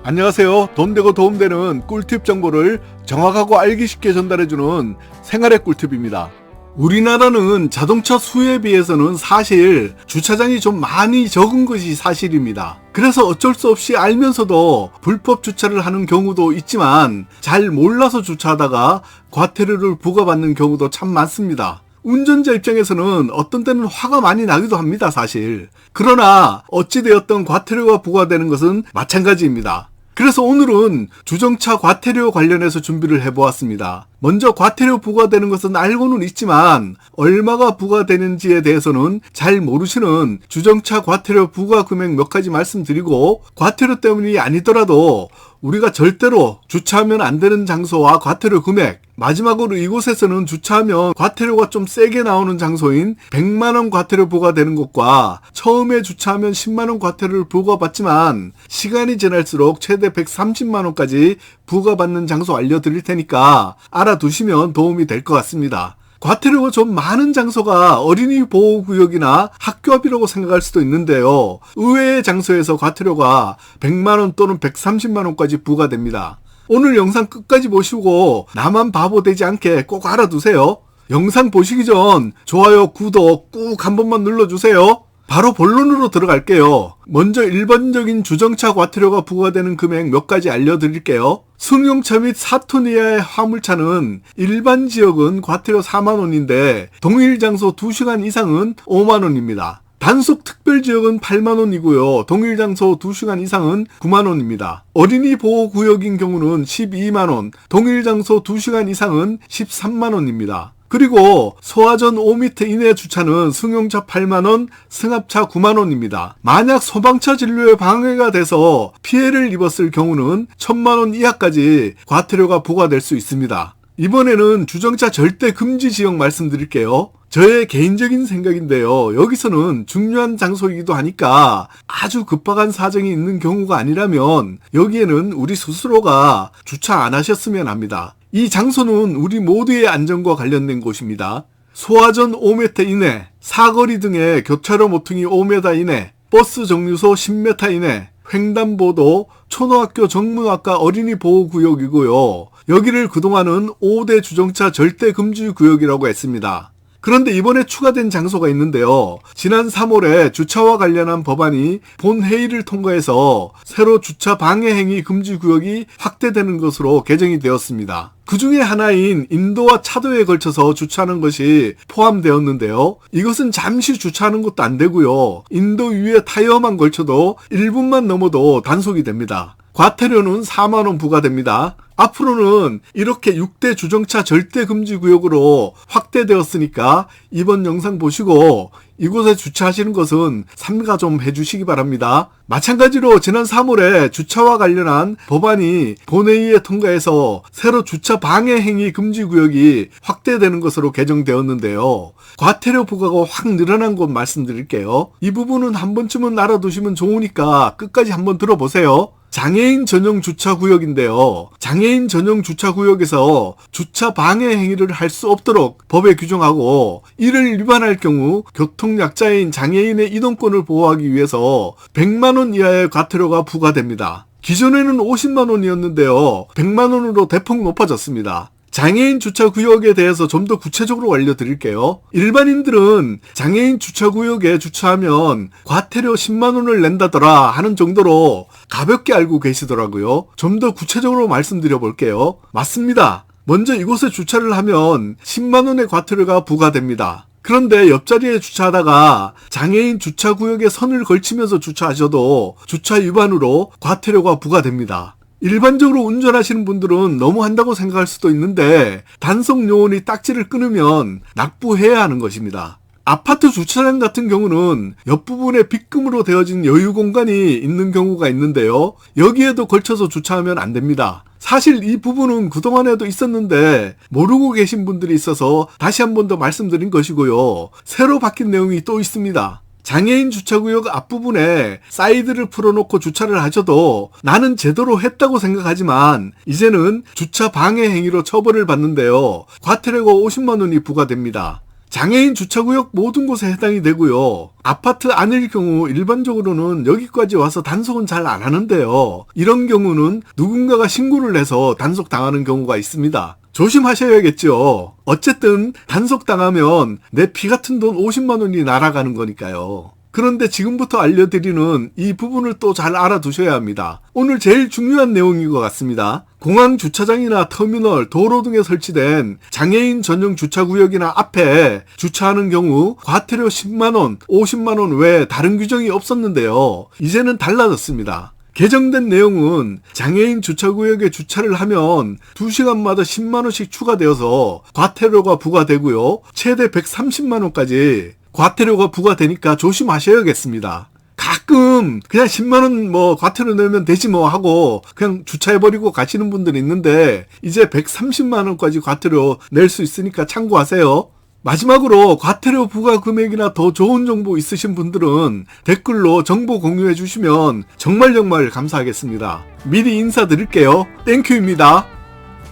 안녕하세요. 돈되고 도움되는 꿀팁 정보를 정확하고 알기 쉽게 전달해주는 생활의 꿀팁입니다. 우리나라는 자동차 수에 비해서는 사실 주차장이 좀 많이 적은 것이 사실입니다. 그래서 어쩔 수 없이 알면서도 불법 주차를 하는 경우도 있지만 잘 몰라서 주차하다가 과태료를 부과받는 경우도 참 많습니다. 운전자 입장에서는 어떤 때는 화가 많이 나기도 합니다, 사실. 그러나 어찌되었던 과태료가 부과되는 것은 마찬가지입니다. 그래서 오늘은 주정차 과태료 관련해서 준비를 해보았습니다. 먼저 과태료 부과되는 것은 알고는 있지만 얼마가 부과되는지에 대해서는 잘 모르시는 주정차 과태료 부과 금액 몇 가지 말씀드리고, 과태료 때문이 아니더라도 우리가 절대로 주차하면 안 되는 장소와 과태료 금액, 마지막으로 이곳에서는 주차하면 과태료가 좀 세게 나오는 장소인 100만원 과태료 부과되는 것과 처음에 주차하면 10만원 과태료를 부과받지만 시간이 지날수록 최대 130만원까지 부과받는 장소 알려드릴 테니까 알아두시면 도움이 될 것 같습니다. 과태료가 좀 많은 장소가 어린이 보호구역이나 학교 앞이라고 생각할 수도 있는데요. 의외의 장소에서 과태료가 100만원 또는 130만원까지 부과됩니다. 오늘 영상 끝까지 보시고 나만 바보 되지 않게 꼭 알아두세요. 영상 보시기 전 좋아요, 구독 꾹 한 번만 눌러주세요. 바로 본론으로 들어갈게요. 먼저 일반적인 주정차 과태료가 부과되는 금액 몇 가지 알려드릴게요. 승용차 및 4톤 이하의 화물차는 일반 지역은 과태료 4만원인데 동일 장소 2시간 이상은 5만원입니다. 단속 특별지역은 8만원이고요. 동일 장소 2시간 이상은 9만원입니다. 어린이 보호구역인 경우는 12만원, 동일 장소 2시간 이상은 13만원입니다. 그리고 소화전 5m 이내 주차는 승용차 8만원, 승합차 9만원입니다. 만약 소방차 진료에 방해가 돼서 피해를 입었을 경우는 1000만원 이하까지 과태료가 부과될 수 있습니다. 이번에는 주정차 절대 금지 지역 말씀드릴게요. 저의 개인적인 생각인데요. 여기서는 중요한 장소이기도 하니까 아주 급박한 사정이 있는 경우가 아니라면 여기에는 우리 스스로가 주차 안 하셨으면 합니다. 이 장소는 우리 모두의 안전과 관련된 곳입니다. 소화전 5m 이내, 사거리 등의 교차로 모퉁이 5m 이내, 버스 정류소 10m 이내, 횡단보도, 초등학교 정문학과 어린이 보호구역이고요. 여기를 그동안은 5대 주정차 절대 금지 구역이라고 했습니다. 그런데 이번에 추가된 장소가 있는데요. 지난 3월에 주차와 관련한 법안이 본회의를 통과해서 새로 주차 방해 행위 금지 구역이 확대되는 것으로 개정이 되었습니다. 그 중에 하나인 인도와 차도에 걸쳐서 주차하는 것이 포함되었는데요. 이것은 잠시 주차하는 것도 안 되고요. 인도 위에 타이어만 걸쳐도 1분만 넘어도 단속이 됩니다. 과태료는 4만원 부과됩니다. 앞으로는 이렇게 6대 주정차 절대 금지 구역으로 확대되었으니까 이번 영상 보시고 이곳에 주차하시는 것은 삼가 좀 해주시기 바랍니다. 마찬가지로 지난 3월에 주차와 관련한 법안이 본회의에 통과해서 새로 주차 방해 행위 금지 구역이 확대되는 것으로 개정되었는데요. 과태료 부과가 확 늘어난 것 말씀드릴게요. 이 부분은 한 번쯤은 알아두시면 좋으니까 끝까지 한번 들어보세요. 장애인 전용 주차구역인데요. 장애인 전용 주차구역에서 주차 방해 행위를 할 수 없도록 법에 규정하고 이를 위반할 경우 교통약자인 장애인의 이동권을 보호하기 위해서 100만원 이하의 과태료가 부과됩니다. 기존에는 50만원이었는데요. 100만원으로 대폭 높아졌습니다. 장애인 주차구역에 대해서 좀 더 구체적으로 알려드릴게요. 일반인들은 장애인 주차구역에 주차하면 과태료 10만원을 낸다더라 하는 정도로 가볍게 알고 계시더라고요. 좀 더 구체적으로 말씀드려 볼게요. 맞습니다. 먼저 이곳에 주차를 하면 10만원의 과태료가 부과됩니다. 그런데 옆자리에 주차하다가 장애인 주차구역에 선을 걸치면서 주차하셔도 주차 위반으로 과태료가 부과됩니다. 일반적으로 운전하시는 분들은 너무 한다고 생각할 수도 있는데 단속 요원이 딱지를 끊으면 납부해야 하는 것입니다. 아파트 주차장 같은 경우는 옆부분에 빗금으로 되어진 여유 공간이 있는 경우가 있는데요. 여기에도 걸쳐서 주차하면 안 됩니다. 사실 이 부분은 그동안에도 있었는데 모르고 계신 분들이 있어서 다시 한 번 더 말씀드린 것이고요. 새로 바뀐 내용이 또 있습니다. 장애인 주차구역 앞부분에 사이드를 풀어놓고 주차를 하셔도 나는 제대로 했다고 생각하지만 이제는 주차 방해 행위로 처벌을 받는데요. 과태료가 50만원이 부과됩니다. 장애인 주차구역 모든 곳에 해당이 되고요. 아파트 안일 경우 일반적으로는 여기까지 와서 단속은 잘 안 하는데요. 이런 경우는 누군가가 신고를 해서 단속당하는 경우가 있습니다. 조심하셔야겠죠. 어쨌든 단속당하면 내 피 같은 돈 50만 원이 날아가는 거니까요. 그런데 지금부터 알려드리는 이 부분을 또 잘 알아두셔야 합니다. 오늘 제일 중요한 내용인 것 같습니다. 공항 주차장이나 터미널, 도로 등에 설치된 장애인 전용 주차구역이나 앞에 주차하는 경우 과태료 10만원, 50만원 외에 다른 규정이 없었는데요. 이제는 달라졌습니다. 개정된 내용은 장애인 주차구역에 주차를 하면 2시간마다 10만원씩 추가되어서 과태료가 부과되고요. 최대 130만원까지 과태료가 부과되니까 조심하셔야겠습니다. 가끔 그냥 10만원 과태료 내면 되지 하고 그냥 주차해버리고 가시는 분들이 있는데 이제 130만원까지 과태료 낼 수 있으니까 참고하세요. 마지막으로 과태료 부과 금액이나 더 좋은 정보 있으신 분들은 댓글로 정보 공유해 주시면 정말 감사하겠습니다. 미리 인사드릴게요. 땡큐입니다.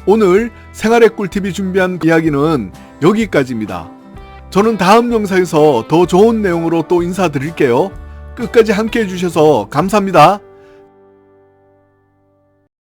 오늘 생활의 꿀팁이 준비한 이야기는 여기까지입니다. 저는 다음 영상에서 더 좋은 내용으로 또 인사드릴게요. 끝까지 함께 해주셔서 감사합니다.